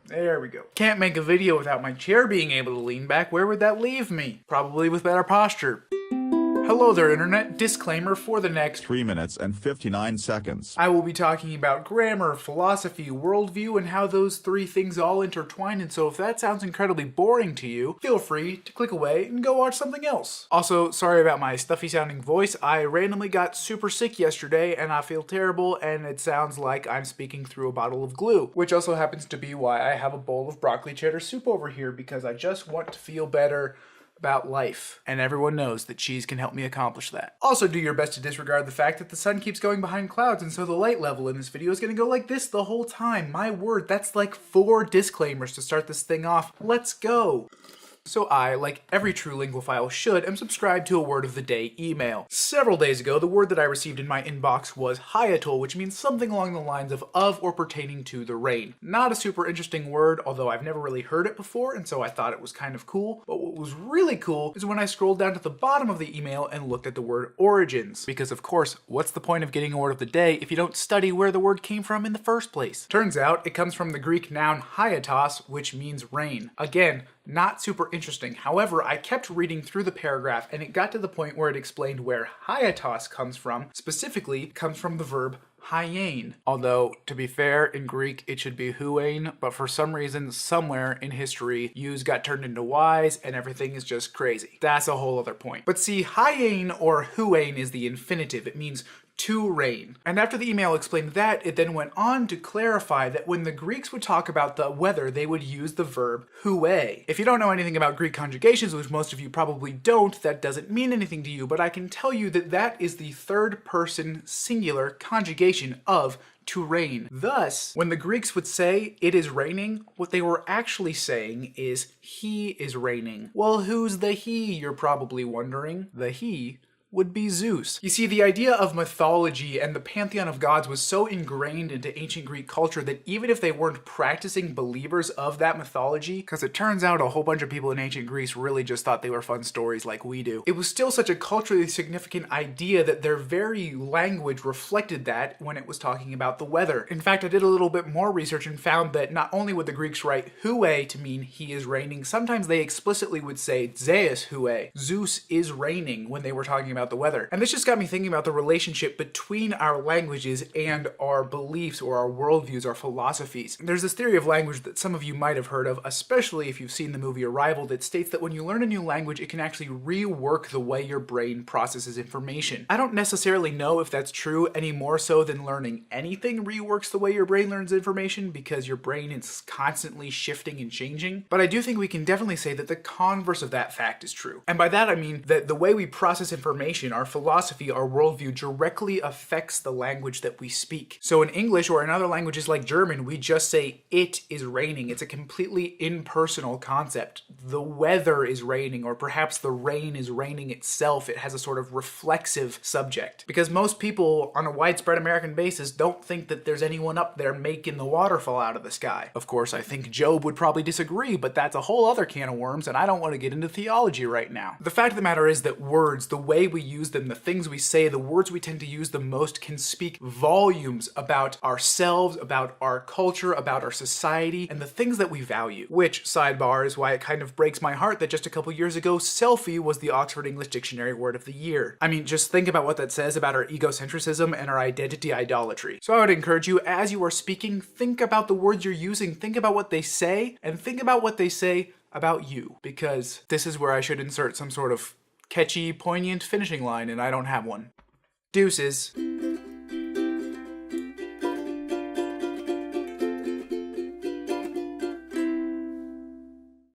There we go. Can't make a video without my chair being able to lean back. Where would that leave me? Probably with better posture. Hello there, Internet. Disclaimer for the next 3 minutes and 59 seconds. I will be talking about grammar, philosophy, worldview, and how those three things all intertwine, and so if that sounds incredibly boring to you, feel free to click away and go watch something else. Also, sorry about my stuffy sounding voice. I randomly got super sick yesterday, and I feel terrible, and it sounds like I'm speaking through a bottle of glue, which also happens to be why I have a bowl of broccoli cheddar soup over here, because I just want to feel better about life, and everyone knows that cheese can help me accomplish that. Also, do your best to disregard the fact that the sun keeps going behind clouds, and so the light level in this video is gonna go like this the whole time. My word, that's like 4 disclaimers to start this thing off. Let's go. So I, like every true linguophile should, am subscribed to a word of the day email. Several days ago, the word that I received in my inbox was hayatul, which means something along the lines of or pertaining to the rain. Not a super interesting word, although I've never really heard it before, and so I thought it was kind of cool. But what was really cool is when I scrolled down to the bottom of the email and looked at the word origins. Because of course, what's the point of getting a word of the day if you don't study where the word came from in the first place? Turns out, it comes from the Greek noun hayatos, which means rain. Again, not super interesting. However, I kept reading through the paragraph and it got to the point where it explained where hiatos comes from. Specifically, it comes from the verb hyein. Although, to be fair, in Greek it should be huein, but for some reason, somewhere in history, U's got turned into Y's and everything is just crazy. That's a whole other point. But see, hyein or huein is the infinitive. It means to rain. And after the email explained that, it then went on to clarify that when the Greeks would talk about the weather, they would use the verb hué. If you don't know anything about Greek conjugations, which most of you probably don't, that doesn't mean anything to you, but I can tell you that that is the third person singular conjugation of to rain. Thus, when the Greeks would say it is raining, what they were actually saying is he is raining. Well, who's the he, you're probably wondering? The he would be Zeus. You see, the idea of mythology and the pantheon of gods was so ingrained into ancient Greek culture that even if they weren't practicing believers of that mythology, because it turns out a whole bunch of people in ancient Greece really just thought they were fun stories like we do, it was still such a culturally significant idea that their very language reflected that when it was talking about the weather. In fact, I did a little bit more research and found that not only would the Greeks write hué to mean he is raining, sometimes they explicitly would say Zeus hué, Zeus is raining, when they were talking about the weather. And this just got me thinking about the relationship between our languages and our beliefs or our worldviews, our philosophies. There's this theory of language that some of you might have heard of, especially if you've seen the movie Arrival, that states that when you learn a new language, it can actually rework the way your brain processes information. I don't necessarily know if that's true any more so than learning anything reworks the way your brain learns information, because your brain is constantly shifting and changing. But I do think we can definitely say that the converse of that fact is true. And by that I mean that the way we process information, our philosophy, our worldview directly affects the language that we speak. So in English or in other languages like German, we just say it is raining. It's a completely impersonal concept. The weather is raining, or perhaps the rain is raining itself. It has a sort of reflexive subject. Because most people on a widespread American basis don't think that there's anyone up there making the water fall out of the sky. Of course, I think Job would probably disagree, but that's a whole other can of worms, and I don't want to get into theology right now. The fact of the matter is that words, the way we use them, the things we say, the words we tend to use the most can speak volumes about ourselves, about our culture, about our society, and the things that we value. Which, sidebar, is why it kind of breaks my heart that just a couple years ago, selfie was the Oxford English Dictionary word of the year. I mean, just think about what that says about our egocentrism and our identity idolatry. So I would encourage you, as you are speaking, think about the words you're using, think about what they say, and think about what they say about you. Because this is where I should insert some sort of catchy, poignant finishing line, and I don't have one. Deuces.